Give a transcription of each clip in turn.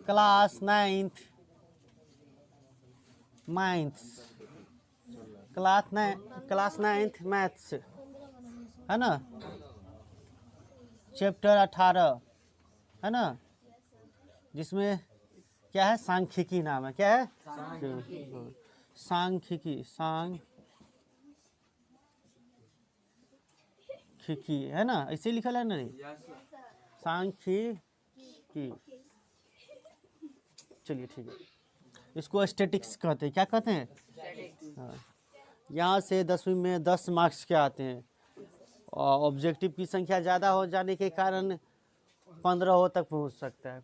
Class 9th class 9th maths है ना, chapter 18 है ना, जिसमें क्या है, सांख्यिकी नाम है। क्या है? सांख्यिकी है ना, ऐसे लिखा है ना, सांख्यिकी। चलिए ठीक है, इसको स्टैटिक्स कहते हैं। क्या कहते हैं? हाँ। यहाँ से 10वीं में 10 मार्क्स के आते हैं, और ऑब्जेक्टिव की संख्या ज़्यादा हो जाने के कारण 15 तक पहुँच सकता है।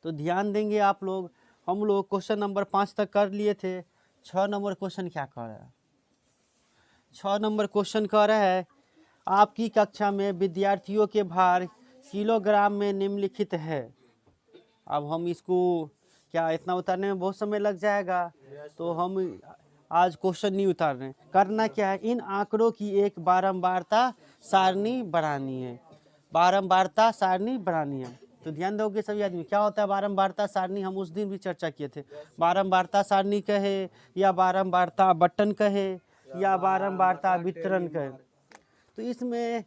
तो ध्यान देंगे आप लोग। हम लोग क्वेश्चन नंबर 5 तक कर लिए थे। 6 नंबर क्वेश्चन क्या कह रहा है? 6 नंबर क्वेश्चन कह रहा है, आपकी कक्षा में विद्यार्थियों के भार किलोग्राम में निम्नलिखित है। अब हम इसको क्या इतना उतारने में बहुत समय लग जाएगा, तो हम आज क्वेश्चन नहीं उतार रहे। करना क्या है, इन आंकड़ों की एक बारंबारता सारणी बनानी है। बारंबारता सारणी बनानी है। तो ध्यान दोगे सभी आदमी, क्या होता है बारंबारता सारणी? हम उस दिन भी चर्चा किए थे। बारंबारता सारणी कहे, या बारंबारता बटन कहे, या बारंबारता वितरण कहे। तो इसमें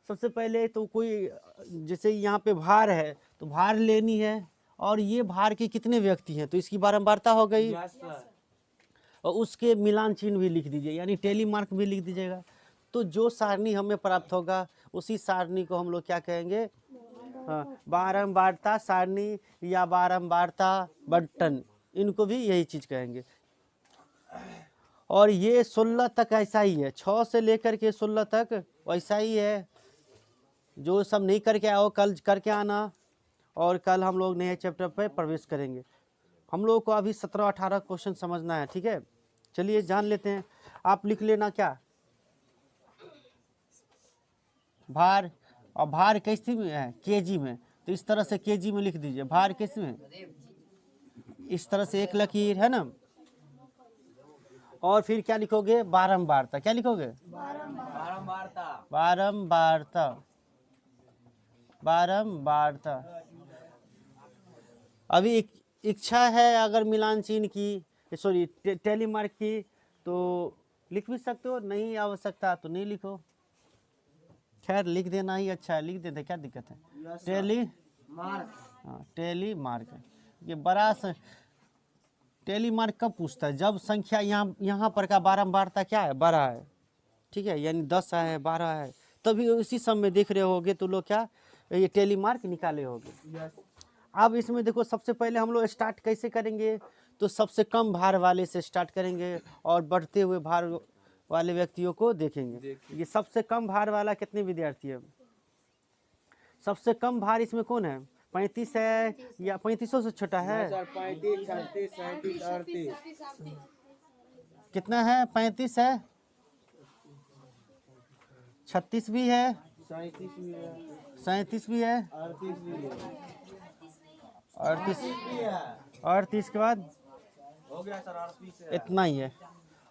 सबसे पहले तो कोई, जैसे यहाँ पे भार है तो भार लेनी है, और ये भार के कितने व्यक्ति हैं, तो इसकी बारंबारता हो गई। और उसके मिलान चिन्ह भी लिख दीजिए, यानी टेली मार्क भी लिख दीजिएगा। तो जो सारणी हमें प्राप्त होगा उसी सारणी को हम लोग क्या कहेंगे? बारंबारता सारणी या बारंबारता बंटन, इनको भी यही चीज कहेंगे। और ये 16 तक ऐसा ही है, 6 से लेकर के 16 तक वैसा ही है। जो सब नहीं करके आओ कल करके आना, और कल हम लोग नए चैप्टर पे प्रवेश करेंगे। हम लोग को अभी 17-18 क्वेश्चन समझना है, ठीक है। चलिए जान लेते हैं। आप लिख लेना क्या, भार। और भार कैसी में है? केजी में। तो इस तरह से केजी में लिख दीजिए। भार किस में? इस तरह से एक लकीर है ना। और फिर क्या लिखोगे? बारंबारता। क्या लिखोगे? बारंबारता। अभी इच्छा है अगर मिलान चिन्ह की, सॉरी टेली मार्क की, तो लिख भी सकते हो, नहीं आवश्यकता तो नहीं लिखो। खैर लिख देना ही अच्छा है, लिख देते, क्या दिक्कत है। टेली मार्क, हाँ टेली मार्क। ये बड़ा टेली मार्क कब पूछता है? जब संख्या यहाँ पर का बारंबारता क्या है? बड़ा है, ठीक है, यानी 10 है, 12 है, तभी उसी सब में देख रहे होगे तो लोग क्या ये टेली मार्क निकाले होगे। अब इसमें देखो, सबसे पहले हम लोग स्टार्ट कैसे करेंगे? तो सबसे कम भार वाले से स्टार्ट करेंगे, और बढ़ते हुए भार वाले व्यक्तियों को देखेंगे। ये सबसे कम भार वाला कितने विद्यार्थी है? सबसे कम भार इसमें कौन है? 35 है, या 3500 से छोटा है? 35, 36, 37, 38। कितना है? 35 है, 36 भी है, 37 भी है, 37 भी है, 38 भी है, 38 भी है। 38 के बाद हो गया सर, 38 है। इतना ही है।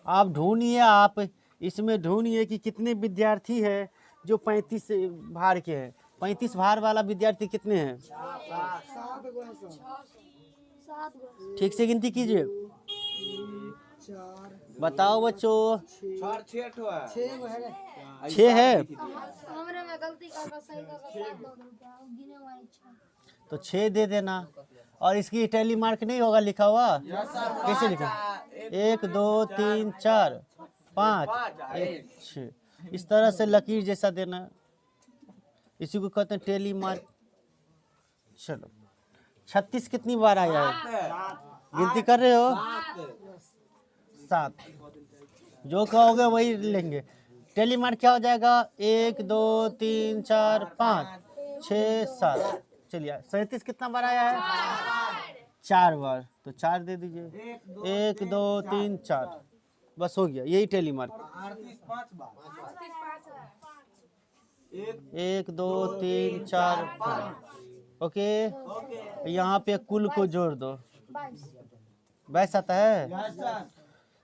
आप ढूंढिए, आप इसमें ढूंढिए कि कितने विद्यार्थी है जो 35 भार के हैं। 35 भार वाला विद्यार्थी कितने हैं? 7। ठीक से गिनती कीजिए, बताओ बच्चों। 6 है, तो 6 दे देना। और इसकी टैली मार्क नहीं होगा लिखा हुआ? कैसे लिखा? 1 2 3 4 5 1 6, इस तरह से लकीर जैसा देना, इसी को कहते हैं टैली मार्क। चलो 36 कितनी बार आया है? गिनती कर रहे हो? 7। जो कहोगे वही लेंगे। टैली मार्क क्या हो जाएगा? 1 2 3 4 5 6 7। चलिए 37 कितना बार आया है? 4 बार, तो 4 दे दीजिए। 1 2 3 4, बस हो गया, यही टैली मार्क। 1 2 3 4 5। ओके, यहाँ पे कुल को जोड़ दो, 22 आता है।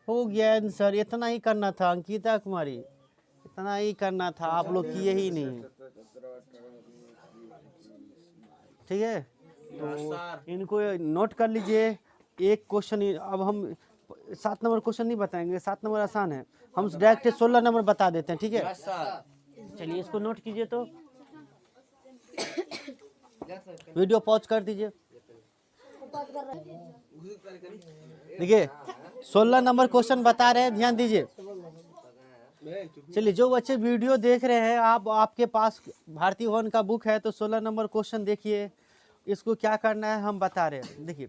हो गया आंसर। इतना ही करना था अंकिता कुमारी, इतना ही करना था, आप लोग किए ही नहीं। ठीक है, तो इनको नोट कर लीजिए। एक क्वेश्चन अब हम 7 नंबर क्वेश्चन नहीं बताएंगे, 7 नंबर आसान है, हम डायरेक्ट 16 नंबर बता देते हैं। ठीक है, चलिए इसको नोट कीजिए। तो वीडियो पॉज कर दीजिए। देखिए 16 नंबर क्वेश्चन बता रहे हैं, ध्यान दीजिए। चलिए जो बच्चे वीडियो देख रहे हैं, आप आपके पास भारतीय भवन का बुक है तो 16 नंबर क्वेश्चन देखिए। इसको क्या करना है हम बता रहे हैं। देखिए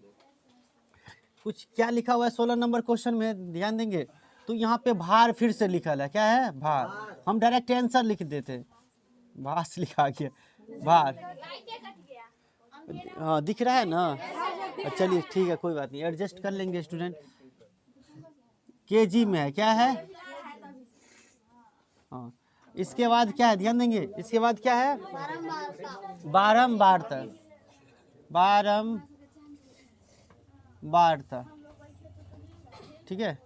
कुछ क्या लिखा हुआ है 16 नंबर क्वेश्चन में, ध्यान देंगे तो यहाँ पे भार फिर से लिखा है। क्या है? भार। हम डायरेक्ट आंसर लिख देते हैं, भास लिखा गया, भार। हाँ दिख रहा है ना? चलिए ठीक है, कोई बात नहीं, एडजस्ट कर लेंगे स्टूडेंट। केजी में है, क्या है? हाँ, इसके बाद क्या है, ध्यान देंगे, इसके बाद क्या है? बारंबारता। बारंबारता, ठीक है।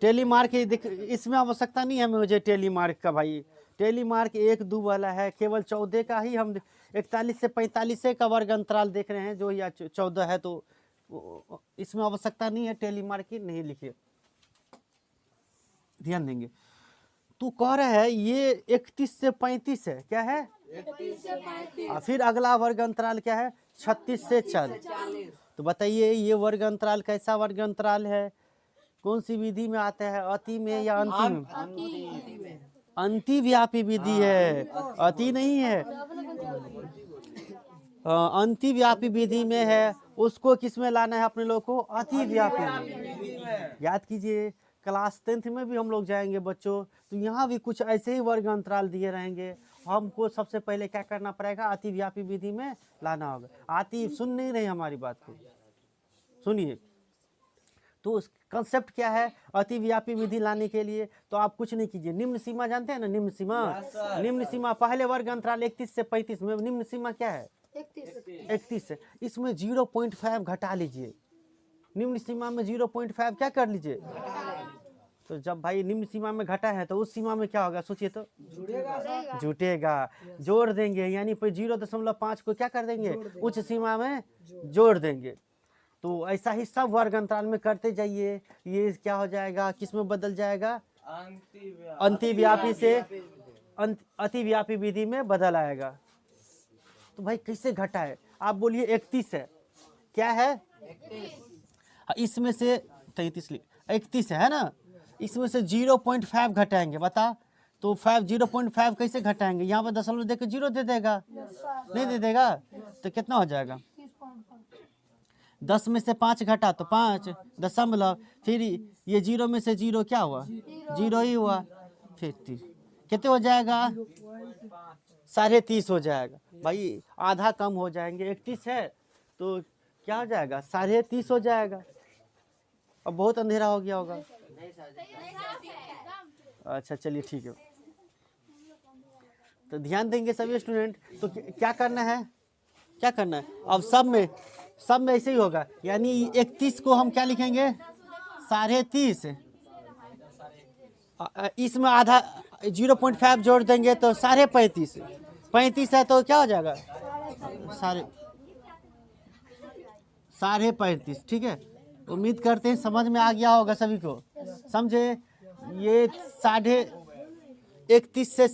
टेलीमार्क इसमें आवश्यकता नहीं है मुझे टेलीमार्क का भाई। टेलीमार्क 1-2 वाला है, केवल 14 का ही हम 41 से 45 का वर्ग अंतराल देख रहे हैं जो, या 14 है, तो इसमें आवश्यकता नहीं है टेलीमार्क की, नहीं लिखिए, ध्यान देंगे। तू कह रहा है ये 31 से 35 है, क्या है? 31 से 35। फिर अगला वर्ग अंतराल क्या है? 36 से 40। तो बताइए ये वर्ग अंतराल कैसा वर्ग अंतराल है? कौन सी विधि में आता है, अति में या अंति में? अंतिव्यापी विधि है, अति नहीं है। अंतिव्यापी विधि में है, उसको किस में लाना है अपने लोग को? अतिव्यापी में। याद कीजिए क्लास 10th में भी हम लोग जाएंगे बच्चों, तो यहाँ भी कुछ ऐसे ही वर्ग अंतराल दिए रहेंगे। हमको सबसे पहले क्या करना पड़ेगा? अतिव्यापी विधि में लाना होगा। आती सुन नहीं रहे हमारी बात को, सुनिए। तो कंसेप्ट क्या है अतिव्यापी विधि लाने के लिए? तो आप कुछ नहीं कीजिए, निम्न सीमा जानते हैं ना, निम्न सीमा। निम्न सीमा पहले वर्ग अंतराल 31 से 35 में निम्न सीमा क्या है? 31 है। इसमें 0.5 घटा लीजिए, निम्न सीमा में 0.5 क्या कर लीजिए? तो जब भाई निम्न सीमा में घटा है तो उस सीमा में क्या होगा, सोचिए तो? जुटेगा। जोड़ देंगे, यानी 0.5 को क्या कर देंगे? उच्च सीमा में जोड़ देंगे। तो ऐसा ही सब वर्ग अंतराल में करते जाइए। ये क्या हो जाएगा, किस में बदल जाएगा? अंतिव्यापी से अतिव्यापी विधि में बदल आएगा। तो भाई कैसे घटा है? आप बोलिए 31 है, क्या है? 31। इसमें से 33 31 है ना, इसमें से 0.5 घटाएंगे, बता तो 0.5 कैसे घटाएंगे? यहाँ पर दशमलव देकर 0 दे देगा, नहीं दे देगा, तो कितना हो जाएगा? 10 में से 5 घटा तो 5 दशमलव, फिर ये 0 में से 0 क्या हुआ? 0 ही हुआ, फिर 30 कितने हो जाएगा? 30.5 हो जाएगा। भाई आधा कम हो जाएंगे, 31 है तो क्या हो जाएगा? 30.5 हो जाएगा। अब बहुत अंधेरा हो गया होगा। अच्छा चलिए ठीक है, तो ध्यान देंगे सभी स्टूडेंट। तो क्या करना है, क्या करना है? अब सब में ऐसे ही होगा, यानी 31 को हम क्या लिखेंगे? 30.5। इसमें आधा 0.5 जोड़ देंगे तो 35.5। 35 है तो क्या हो जाएगा? 35.5। ठीक है, उम्मीद करते हैं समझ में आ गया होगा सभी को। समझे? ये 31.5 से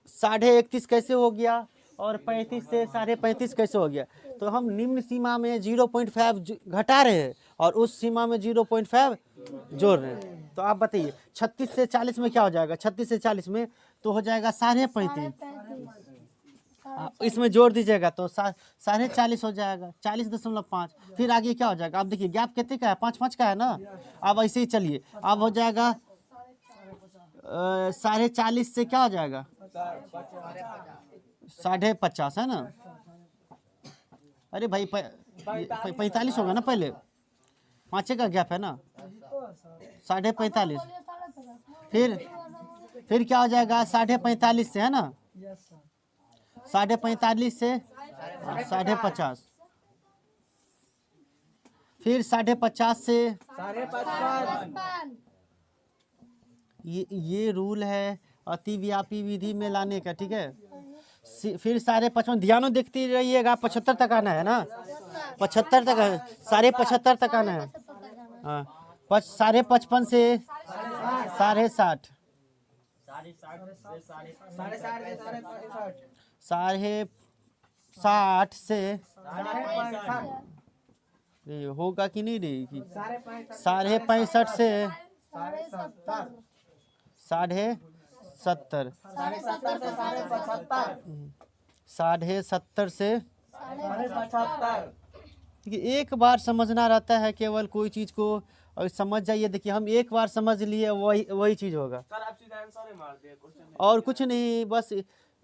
31.5 कैसे हो गया, और 35 से 35.5 कैसे हो गया? तो हम निम्न सीमा में 0.5 घटा रहे हैं और उस सीमा में 0.5 जोड़ रहे हैं। तो आप बताइए 36 से 40 में क्या हो जाएगा? 36 से 40 में तो हो जाएगा 35.5, इसमें जोड़ दीजिएगा तो 40.5 हो जाएगा, 40.5। फिर आगे क्या हो जाएगा? आप देखिए गैप कितने का है? 5 का है ना। अब ऐसे ही चलिए, अब हो जाएगा 40.5 से क्या हो जाएगा? 50.5 है ना। अरे भाई 45 होगा ना, पहले 5 का गैप है ना, 45.5। फिर क्या हो जाएगा? 45.5 से है ना, 45.5 से 50.5, फिर 50.5 से 55। ये रूल है अतिव्यापी विधि में लाने का, ठीक है। फिर 55, ध्यानो देखते रहिएगा, 75 तक आना है ना, 75 तक है, 75.5 तक आना है। हाँ, 55.5 से 60.5, 60 60 से ये होगा कि नहीं रहेगी, 65.5 से 70.5, 70.5 से देखिए, एक बार समझना रहता है केवल कोई चीज को, और समझ जाइए। देखिए हम एक बार समझ लिए, वही चीज होगा, सर आप सीधा आंसर ही मार दिए क्वेश्चन। और कुछ नहीं, बस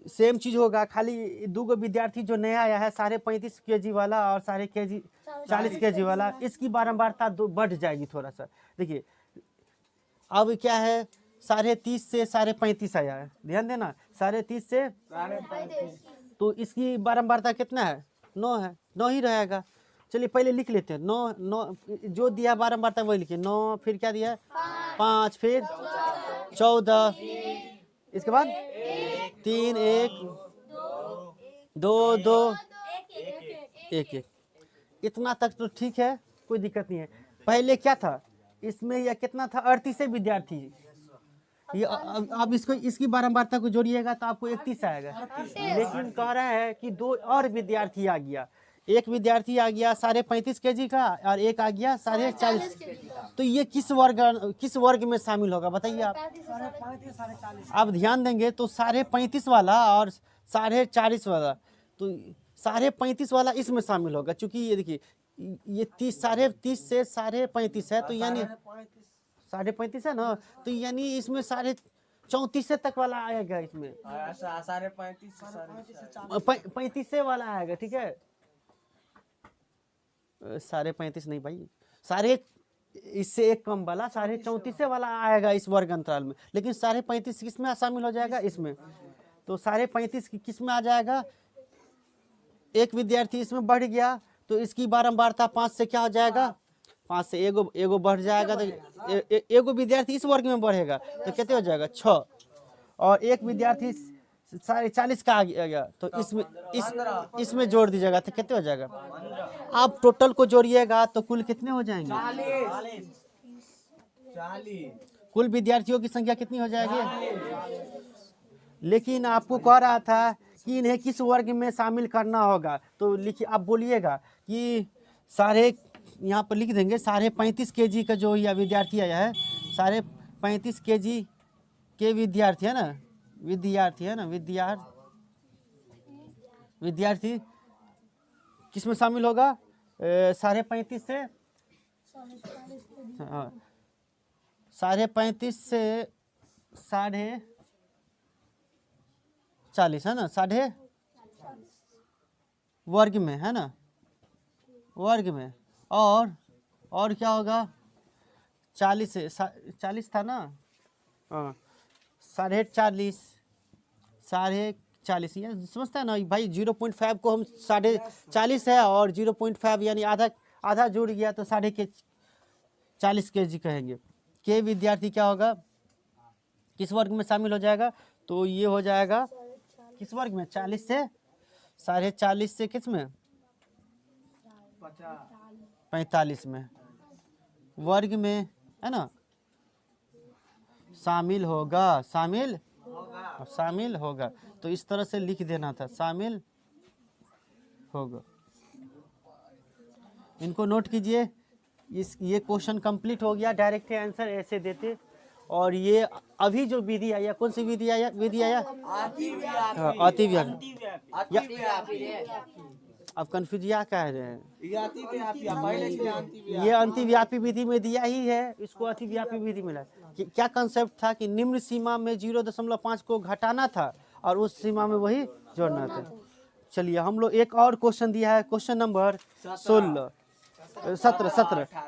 सेम चीज होगा। खाली 2 विद्यार्थी जो नया आया है, 35.5 kg वाला और 40 kg वाला, इसकी बारंबारता बढ़ जाएगी थोड़ा सा। देखिए अब क्या है, 30.5 से 35.5 आया है, ध्यान देना, 30.5 से, तो इसकी बारंबारता कितना है, 9 है, 9 ही रहेगा। चलिए पहले लिख लेते हैं, 9 जो दिया बारंबारता वही लिखिए, 9 फिर क्या दिया, 5 फिर 14, इसके बाद 3 1 2 2 1 1, इतना तक तो ठीक है, कोई दिक्कत नहीं है। पहले क्या था इसमें, यह कितना था, 38 विद्यार्थी। ये अब इसको, इसकी बारंबारता को जोड़िएगा तो आपको 31 आएगा। लेकिन कह रहा है कि 2 और विद्यार्थी आ गया, एक विद्यार्थी आ गया 35.5 kg का, और एक आ गया 40.5 का। तो ये किस वर्ग में शामिल होगा बताइए आप। आप ध्यान देंगे तो 35.5 वाला और 40.5 वाला, तो 35.5 वाला इसमें शामिल होगा, क्योंकि ये देखिए ये 30 से 35.5 है, तो यानी 35.5 है ना, तो यानी इसमें 34 तक वाला आएगा, इसमें 35 वाला आएगा, ठीक है। 35.5 नहीं भाई, इससे एक कम वाला 34 वाला आएगा इस वर्ग अंतराल में, लेकिन 35.5 किस में शामिल हो जाएगा, इसमें। तो 35.5 किस में आ जाएगा, एक विद्यार्थी इसमें बढ़ गया, तो इसकी बारंबारता 5 से क्या हो जाएगा, 5 से एगो बढ़ जाएगा, तो एगो विद्यार्थी इस वर्ग में बढ़ेगा, तो कितने हो जाएगा, 6, और एक विद्यार्थी 40.5 का आ गया, तो इसमें जोड़ दीजिएगा, तो कितने हो जाएगा। आप टोटल को जोड़िएगा तो कुल कितने हो जाएंगे, 40। कुल विद्यार्थियों की संख्या कितनी हो जाएगी। लेकिन आपको कह रहा था कि इन्हें किस वर्ग में शामिल करना होगा, तो लिखिए, आप बोलिएगा कि यहाँ पर लिख देंगे 35.5 kg का जो यह विद्यार्थी आया है, 35.5 kg के विद्यार्थी है ना, विद्यार्थी किस में शामिल होगा, 35.5 से 35.5 से 40 है ना, 40 वर्ग में है ना, वर्ग में, और क्या होगा, 40 से 40 था ना, 40.5 ये समझता है ना भाई। 0.5 को हम 40.5 है, और 0.5 यानी आधा जुड़ गया, तो 40 kg कहेंगे। के विद्यार्थी क्या होगा, किस वर्ग में शामिल हो जाएगा, तो ये हो जाएगा किस वर्ग में, 40 से 40.5 से किस में, 45 में, वर्ग में है ना, शामिल होगा। तो इस तरह से लिख देना था, शामिल होगा। इनको नोट कीजिए। ये क्वेश्चन कंप्लीट हो गया, डायरेक्ट आंसर ऐसे देते। और ये अभी जो विधि आया, कौन सी विधि आया, अतिव्यापी। अब कंफ्यूज क्या कह रहे हैं, ये अंतिव्यापी विधि में दिया ही है, इसको अतिव्यापी विधि मिला। क्या कंसेप्ट था कि निम्न सीमा में 0.5 को घटाना था, और उस सीमा में वही जोड़ना था। चलिए हम लोग एक और क्वेश्चन दिया है, question number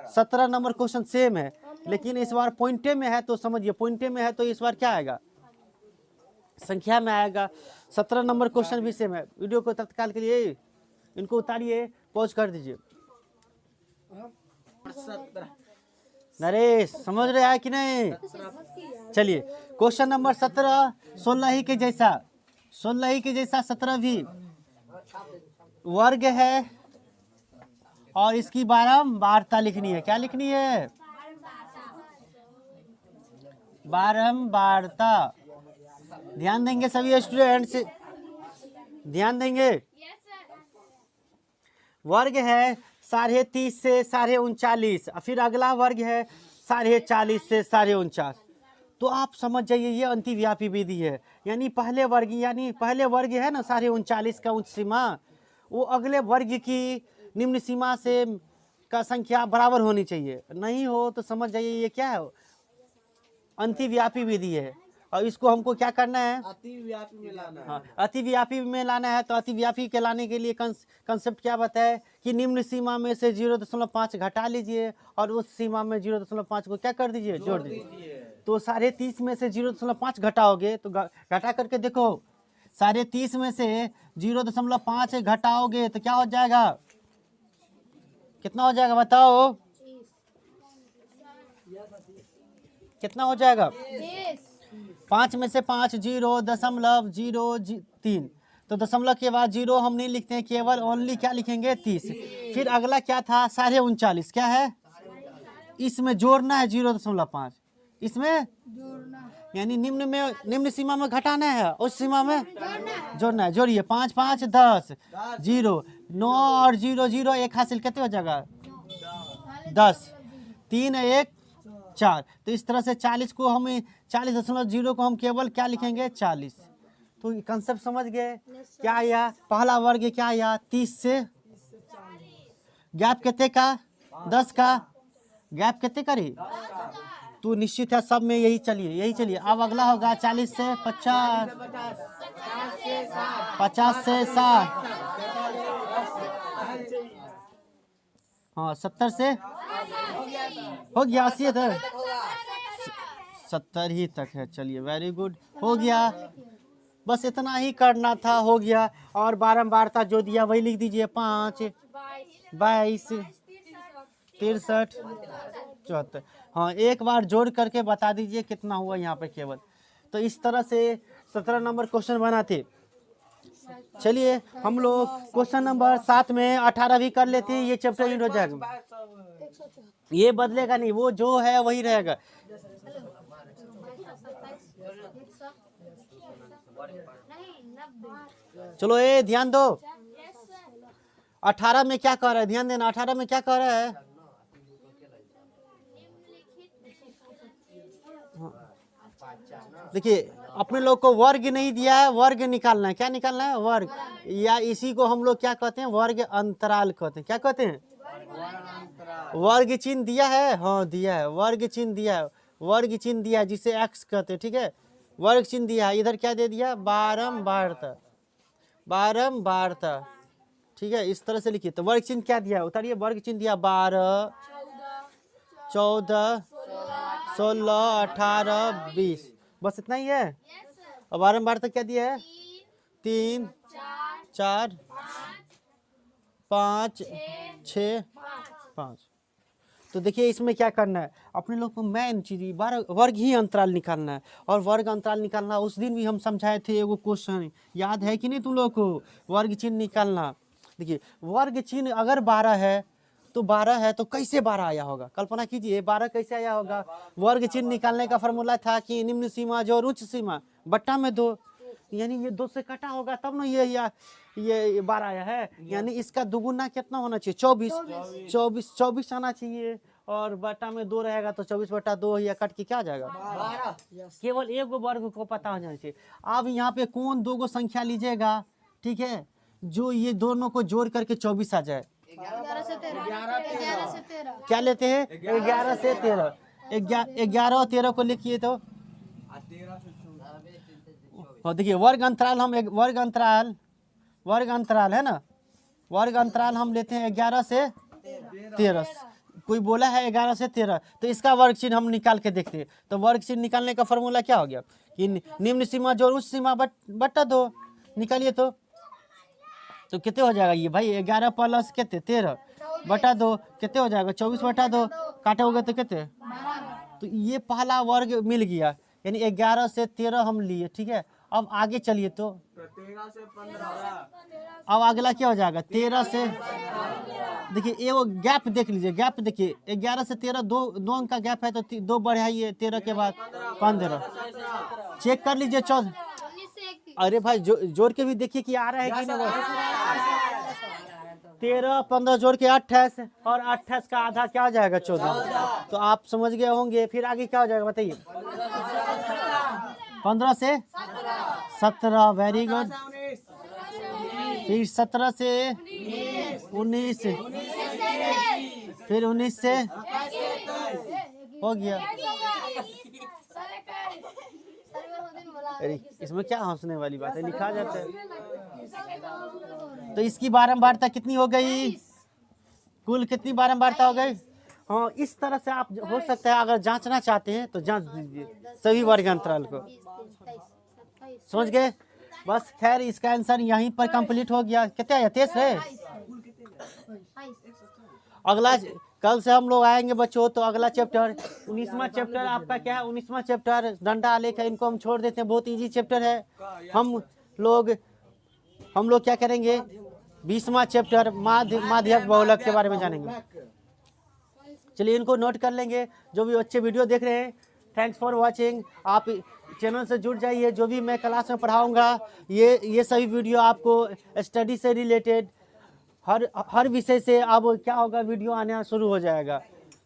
17 number question same है, लेकिन इस बार पॉइंटे में है, तो समझिए पॉइंटे में है, तो इस बार क्या आएगा, संख्या में आएगा। 17 नंबर क्वेश्चन भी सेम है। वीडियो को तत्काल के लिए इनको उतारिए, पॉज कर दीजिए। नरेश समझ रहे हैं कि नहीं। चलिए क्वेश्चन नंबर 17 16 ही के जैसा 16 ही के जैसा 17 भी वर्ग है और इसकी बारंबारता लिखनी है। क्या लिखनी है? बारंबारता। ध्यान देंगे सभी स्टूडेंट्स, ध्यान देंगे। वर्ग है 30.5 से 39.5, फिर अगला वर्ग है 40.5 से 49.5। तो आप समझ जाइए ये अंतिव्यापी विधि है। यानी पहले वर्ग है ना 39.5 का उच्च सीमा, वो अगले वर्ग की निम्न सीमा से का संख्या बराबर होनी चाहिए। नहीं हो तो समझ जाइए ये क्या है, अंतिव्यापी विधि है। और इसको हमको क्या करना है? अतिव्यापी में लाना है। हाँ, अतिव्यापी में लाना है। तो अतिव्यापी के लाने के लिए कंसेप्ट क्या बताए कि निम्न सीमा में से 0.5 घटा लीजिए और उस सीमा में 0.5 को क्या कर दीजिए? जोड़ दीजिए। तो 30.5 में से 0.5 घटाओगे तो घटा करके देखो, 30.5 में से 0.5 घटाओगे तो क्या हो जाएगा? कितना हो जाएगा बताओ? कितना हो जाएगा? 5 में से 5 0.03। तो दशमलव के बाद 0 हम नहीं लिखते हैं, केवल ओनली क्या लिखेंगे? 30। फिर अगला क्या था? 39.5। क्या है? इसमें जोड़ना है 0.5, इसमें यानी निम्न सीमा में घटाना है, उस सीमा में जोड़ना है। जोड़िए 5 5 10, 0 9 और 0 0 1 हासिल कितने हो जाएगा? 10, 3 1 4। तो इस तरह से 40 को हम 40.0 को हम केवल क्या लिखेंगे? 40। तो कंसेप्ट समझ गए क्या आया? पहला वर्ग क्या आया? 30 से गैप कितने का? 10 का। गैप कितने करी? तो निश्चित है सब में यही चलिए। अब अगला होगा 40 से 50, 50 से 60, हाँ 70 से हो गया 80 तक, 70 ही तक है। चलिए वेरी गुड, हो गया। बस इतना ही करना था, हो गया। और बारंबारता जो दिया वही लिख दीजिए, 5 22 63 74। हाँ एक बार जोड़ करके बता दीजिए कितना हुआ यहाँ पे केवल। तो इस तरह से 17 नंबर क्वेश्चन बनाते। चलिए हम लोग क्वेश्चन नंबर 7 में 18 भी कर लेते हैं। ये चैप्टर एंड हो जाएगा, ये बदलेगा नहीं, वो जो है वही रहेगा। चलो ये ध्यान दो, 18 में क्या कह रहा है? ध्यान देना, 18 में क्या कह रहा है? देखिए अपने लोग को वर्ग नहीं दिया है, वर्ग निकालना है। क्या निकालना है? वर्ग, या इसी को हम लोग क्या कहते हैं? वर्ग अंतराल कहते हैं। क्या कहते हैं? वर्ग चिन्ह दिया है, हाँ दिया है, वर्ग चिन्ह दिया है, वर्ग चिन्ह दिया है जिसे एक्स कहते हैं, ठीक है। वर्ग चिन्ह दिया है, इधर क्या दे दिया? बारंबारता, बारंबारता, ठीक है। इस तरह से लिखिए। तो वर्ग चिन्ह क्या दिया है? उतारिए, वर्ग चिन्ह दिया 12 14 16 18 20, बस इतना ही है। और बारंबारता क्या दिया है? 3 4 5 6 5। तो देखिए इसमें क्या करना है अपने लोग को? मेन चीज वर्ग ही अंतराल निकालना है। और वर्ग अंतराल निकालना उस दिन भी हम समझाए थे, एगो क्वेश्चन याद है कि नहीं तुम लोग को? वर्ग चिन्ह निकालना। देखिए वर्ग चिन्ह अगर 12 है तो 12 है तो कैसे 12 आया होगा? कल्पना कीजिए 12 कैसे आया होगा? वर्ग चिन्ह निकालने का फॉर्मूला था कि निम्न सीमा जो उच्च सीमा बट्टा में 2, यानी ये 2 से कटा होगा तब ना ये 12 आया है। यानी इसका दुगुना कितना होना चाहिए? 24 आना चाहिए। और बटा में 2 रहेगा तो 24/2 या कट के क्या आ जाएगा? 12। केवल एक वर्ग को पता हो जाना चाहिए। अब यहाँ पे कौन 2 संख्या लीजिएगा, ठीक है, जो ये दोनों को जोड़ करके 24 आ जाए। 11 से 13। क्या लेते हैं? 11 से 13। 11 और 13 को लिखिए तो देखिए वर्ग अंतराल हम वर्ग अंतराल है ना, वर्ग अंतराल हम लेते हैं 11 से 13। कोई बोला है 11 से 13, तो इसका वर्ग चिन्ह हम निकाल के देखते हैं। तो वर्ग चिन्ह निकालने का फॉर्मूला क्या हो गया कि निम्न सीमा जोड़ उच्च सीमा बट्टा 2। निकालिए तो कितने हो जाएगा ये भाई? 11 प्लस कितने? 13 बटा 2 कितने हो जाएगा? 24/2 काटोगे तो कितने? तो ये पहला वर्ग मिल गया, यानी 11 से 13 हम लिए, ठीक है। अब आगे चलिए तो 13 से 15। अब अगला क्या हो जाएगा 13 से, देखिए ये वो गैप देख लीजिए, गैप देखिए 11 से 13 दो अंक का गैप है, तो दो बढ़ाइए 13 के बाद 15, चेक कर लीजिए 14। 19 से 21। अरे भाई जोड़ के भी देखिए कि आ रहा है कि नहीं। 13 15 जोड़ के 28, और 28 का आधा क्या हो जाएगा 14। तो आप समझ गए होंगे। फिर आगे क्या हो जाएगा बताइए। 15 से 17, वेरी गुड। फिर 17 से 19, फिर 19 से हो गया। अरे इसमें क्या हंसने वाली बात है, लिखा जाता है। तो इसकी बारंबारता कितनी हो गई, कुल कितनी बारंबारता हो गई। हाँ, इस तरह से आप हो सकता है, अगर जांचना चाहते हैं तो जांच दीजिए सभी वर्ग अंतराल को। समझ गए। बस खैर इसका आंसर यहीं पर कंप्लीट हो गया। कितने आया 23 है। अगला कल से हम लोग आएंगे बच्चों, तो अगला चैप्टर 19वां चैप्टर आपका क्या है, 19वां चैप्टर डंडा आलेख है। इनको हम छोड़ देते हैं, बहुत इजी चैप्टर है। हम लोग क्या करेंगे, 20वां चैप्टर माध्यक बहुलक के बारे में जानेंगे। चलिए इनको नोट कर लेंगे। जो भी बच्चे वीडियो देख रहे हैं, थैंक्स फॉर वॉचिंग। आप चैनल से जुड़ जाइए। जो भी मैं क्लास में पढ़ाऊंगा, ये सभी वीडियो आपको स्टडी से रिलेटेड हर विषय से अब क्या होगा, वीडियो आना शुरू हो जाएगा।